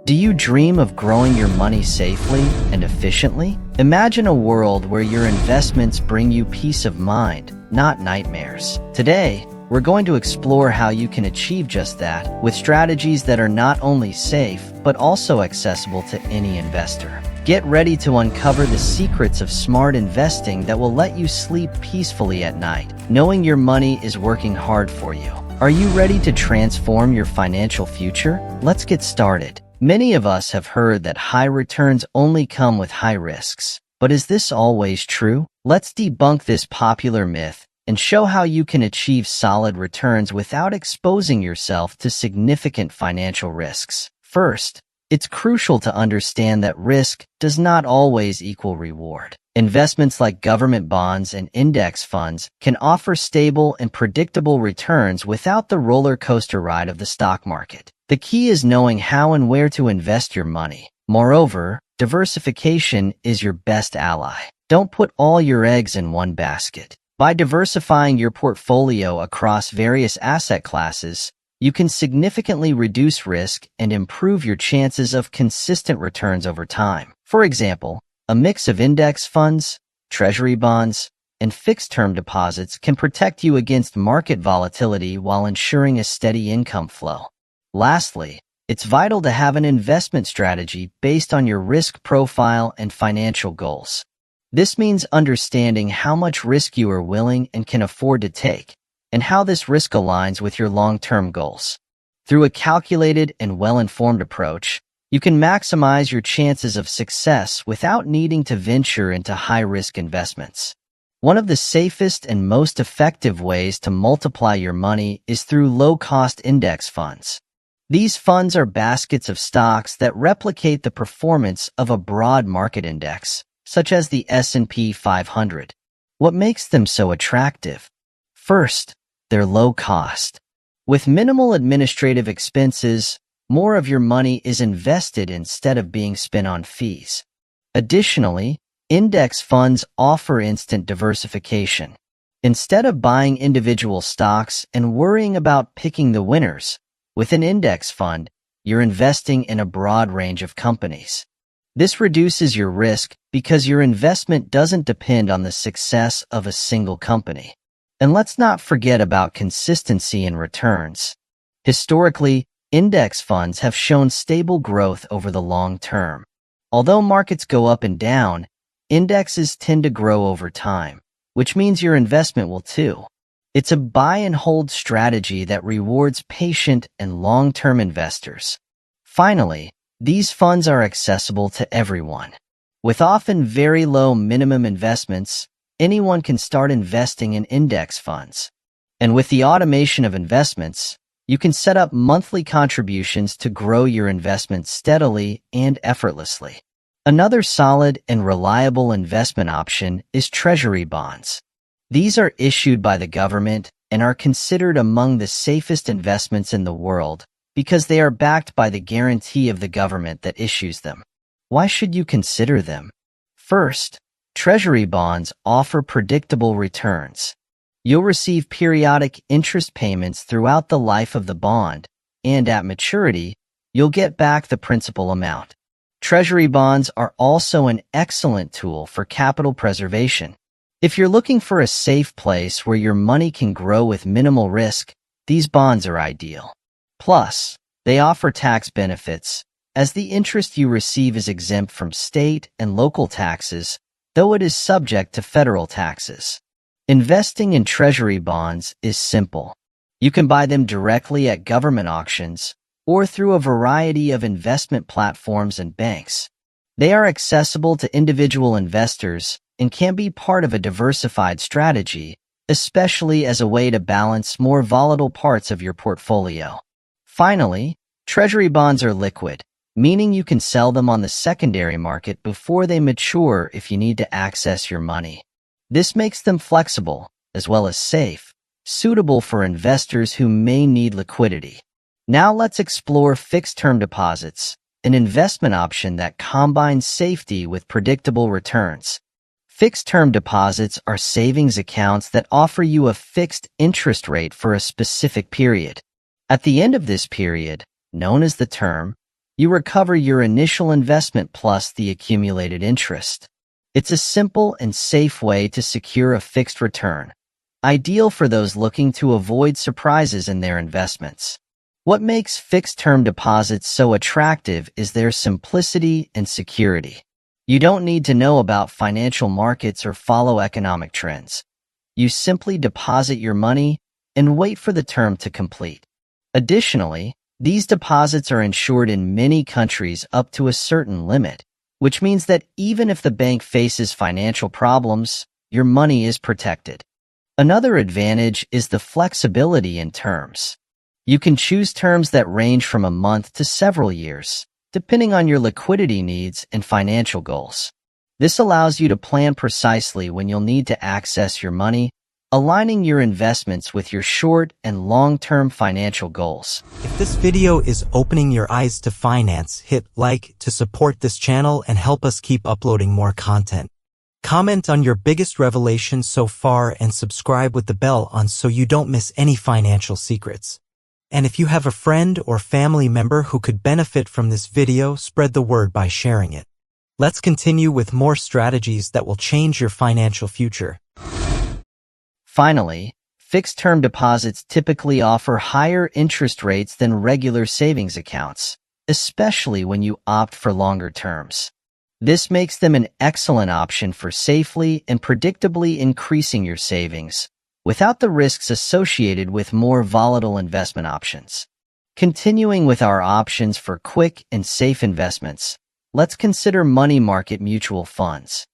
Do you dream of growing your money safely and efficiently? Imagine a world where your investments bring you peace of mind, not nightmares. Today, we're going to explore how you can achieve just that with strategies that are not only safe, but also accessible to any investor. Get ready to uncover the secrets of smart investing that will let you sleep peacefully at night, knowing your money is working hard for you. Are you ready to transform your financial future? Let's get started. Many of us have heard that high returns only come with high risks. But is this always true? Let's debunk this popular myth and show how you can achieve solid returns without exposing yourself to significant financial risks. First, it's crucial to understand that risk does not always equal reward. Investments like government bonds and index funds can offer stable and predictable returns without the roller coaster ride of the stock market. The key is knowing how and where to invest your money. Moreover, diversification is your best ally. Don't put all your eggs in one basket. By diversifying your portfolio across various asset classes, you can significantly reduce risk and improve your chances of consistent returns over time. For example, a mix of index funds, treasury bonds, and fixed-term deposits can protect you against market volatility while ensuring a steady income flow. Lastly, it's vital to have an investment strategy based on your risk profile and financial goals. This means understanding how much risk you are willing and can afford to take, and how this risk aligns with your long-term goals. Through a calculated and well-informed approach, you can maximize your chances of success without needing to venture into high-risk investments. One of the safest and most effective ways to multiply your money is through low-cost index funds. These funds are baskets of stocks that replicate the performance of a broad market index, such as the S&P 500. What makes them so attractive? First, they're low cost. With minimal administrative expenses, more of your money is invested instead of being spent on fees. Additionally, index funds offer instant diversification. Instead of buying individual stocks and worrying about picking the winners, with an index fund, you're investing in a broad range of companies. This reduces your risk because your investment doesn't depend on the success of a single company. And let's not forget about consistency in returns. Historically, index funds have shown stable growth over the long term. Although markets go up and down, indexes tend to grow over time, which means your investment will too. It's a buy and hold strategy that rewards patient and long-term investors. Finally, these funds are accessible to everyone. With often very low minimum investments, anyone can start investing in index funds. And with the automation of investments, you can set up monthly contributions to grow your investment steadily and effortlessly. Another solid and reliable investment option is treasury bonds. These are issued by the government and are considered among the safest investments in the world because they are backed by the guarantee of the government that issues them. Why should you consider them? First, treasury bonds offer predictable returns. You'll receive periodic interest payments throughout the life of the bond, and at maturity, you'll get back the principal amount. Treasury bonds are also an excellent tool for capital preservation. If you're looking for a safe place where your money can grow with minimal risk, these bonds are ideal. Plus, they offer tax benefits, as the interest you receive is exempt from state and local taxes, though it is subject to federal taxes. Investing in treasury bonds is simple. You can buy them directly at government auctions or through a variety of investment platforms and banks. They are accessible to individual investors and can be part of a diversified strategy, especially as a way to balance more volatile parts of your portfolio. Finally, treasury bonds are liquid, meaning you can sell them on the secondary market before they mature if you need to access your money. This makes them flexible, as well as safe, suitable for investors who may need liquidity. Now let's explore fixed-term deposits, an investment option that combines safety with predictable returns. Fixed-term deposits are savings accounts that offer you a fixed interest rate for a specific period. At the end of this period, known as the term, You recover your initial investment plus the accumulated interest. It's a simple and safe way to secure a fixed return, ideal for those looking to avoid surprises in their investments. What makes fixed-term deposits so attractive is their simplicity and security. You don't need to know about financial markets or follow economic trends. You simply deposit your money and wait for the term to complete. Additionally, these deposits are insured in many countries up to a certain limit, which means that even if the bank faces financial problems, your money is protected. Another advantage is the flexibility in terms. You can choose terms that range from a month to several years, depending on your liquidity needs and financial goals. This allows you to plan precisely when you'll need to access your money, aligning your investments with your short and long-term financial goals. If this video is opening your eyes to finance, hit like to support this channel and help us keep uploading more content. Comment on your biggest revelation so far and subscribe with the bell on so you don't miss any financial secrets. And if you have a friend or family member who could benefit from this video, spread the word by sharing it. Let's continue with more strategies that will change your financial future. Finally, fixed-term deposits typically offer higher interest rates than regular savings accounts, especially when you opt for longer terms. This makes them an excellent option for safely and predictably increasing your savings, without the risks associated with more volatile investment options. Continuing with our options for quick and safe investments, let's consider money market mutual funds.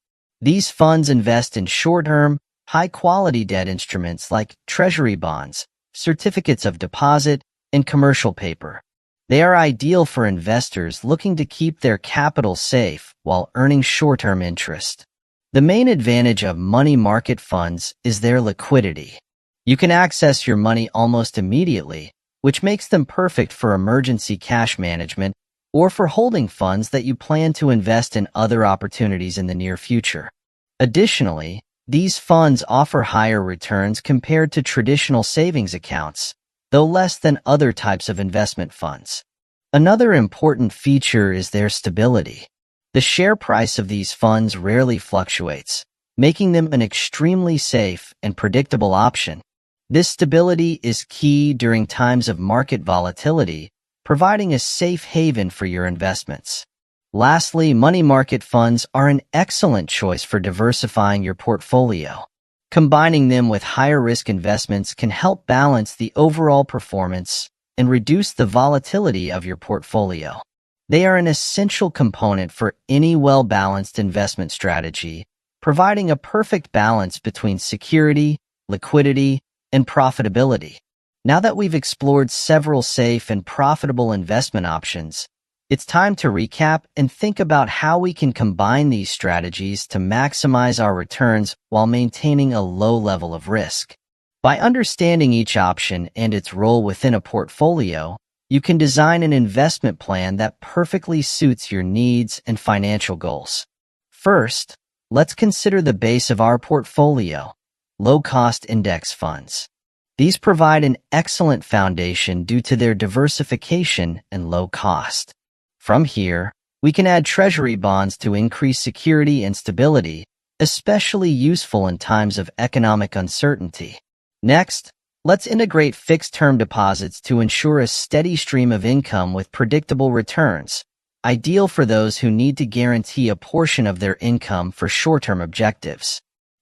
These funds invest in short-term, high-quality debt instruments like treasury bonds, certificates of deposit, and commercial paper. They are ideal for investors looking to keep their capital safe while earning short-term interest. The main advantage of money market funds is their liquidity. You can access your money almost immediately, which makes them perfect for emergency cash management or for holding funds that you plan to invest in other opportunities in the near future. Additionally, these funds offer higher returns compared to traditional savings accounts, though less than other types of investment funds. Another important feature is their stability. The share price of these funds rarely fluctuates, making them an extremely safe and predictable option. This stability is key during times of market volatility, providing a safe haven for your investments. Lastly, money market funds are an excellent choice for diversifying your portfolio. Combining them with higher-risk investments can help balance the overall performance and reduce the volatility of your portfolio. They are an essential component for any well-balanced investment strategy, providing a perfect balance between security, liquidity, and profitability. Now that we've explored several safe and profitable investment options, it's time to recap and think about how we can combine these strategies to maximize our returns while maintaining a low level of risk. By understanding each option and its role within a portfolio, you can design an investment plan that perfectly suits your needs and financial goals. First, let's consider the base of our portfolio, low-cost index funds. These provide an excellent foundation due to their diversification and low cost. From here, we can add treasury bonds to increase security and stability, especially useful in times of economic uncertainty. Next, let's integrate fixed-term deposits to ensure a steady stream of income with predictable returns, ideal for those who need to guarantee a portion of their income for short-term objectives.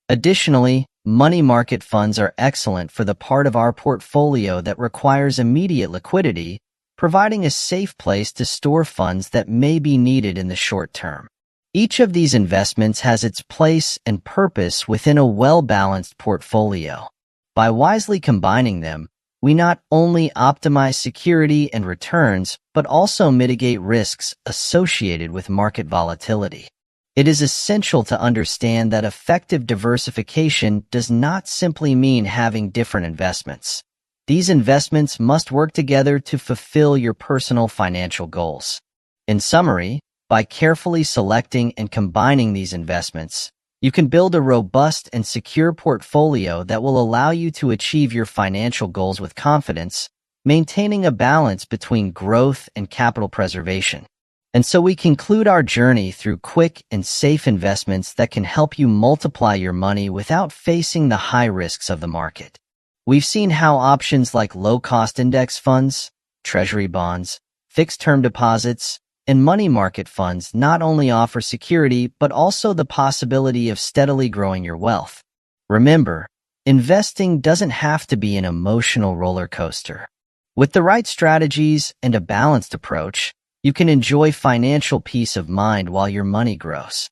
Additionally, money market funds are excellent for the part of our portfolio that requires immediate liquidity, providing a safe place to store funds that may be needed in the short term. Each of these investments has its place and purpose within a well-balanced portfolio. By wisely combining them, we not only optimize security and returns, but also mitigate risks associated with market volatility. It is essential to understand that effective diversification does not simply mean having different investments. These investments must work together to fulfill your personal financial goals. In summary, by carefully selecting and combining these investments, you can build a robust and secure portfolio that will allow you to achieve your financial goals with confidence, maintaining a balance between growth and capital preservation. And so we conclude our journey through quick and safe investments that can help you multiply your money without facing the high risks of the market. We've seen how options like low-cost index funds, treasury bonds, fixed-term deposits, and money market funds not only offer security but also the possibility of steadily growing your wealth. Remember, investing doesn't have to be an emotional roller coaster. With the right strategies and a balanced approach, you can enjoy financial peace of mind while your money grows.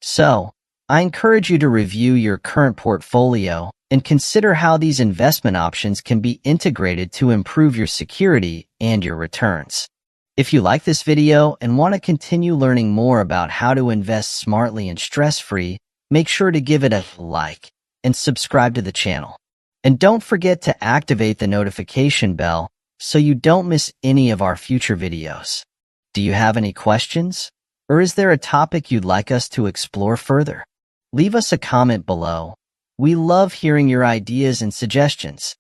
So, I encourage you to review your current portfolio and consider how these investment options can be integrated to improve your security and your returns. If you like this video and want to continue learning more about how to invest smartly and stress-free, make sure to give it a like and subscribe to the channel. And don't forget to activate the notification bell so you don't miss any of our future videos. Do you have any questions? Or is there a topic you'd like us to explore further? Leave us a comment below. We love hearing your ideas and suggestions.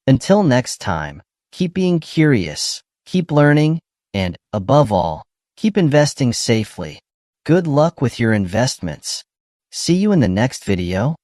Until next time, keep being curious, keep learning, and, above all, keep investing safely. Good luck with your investments. See you in the next video.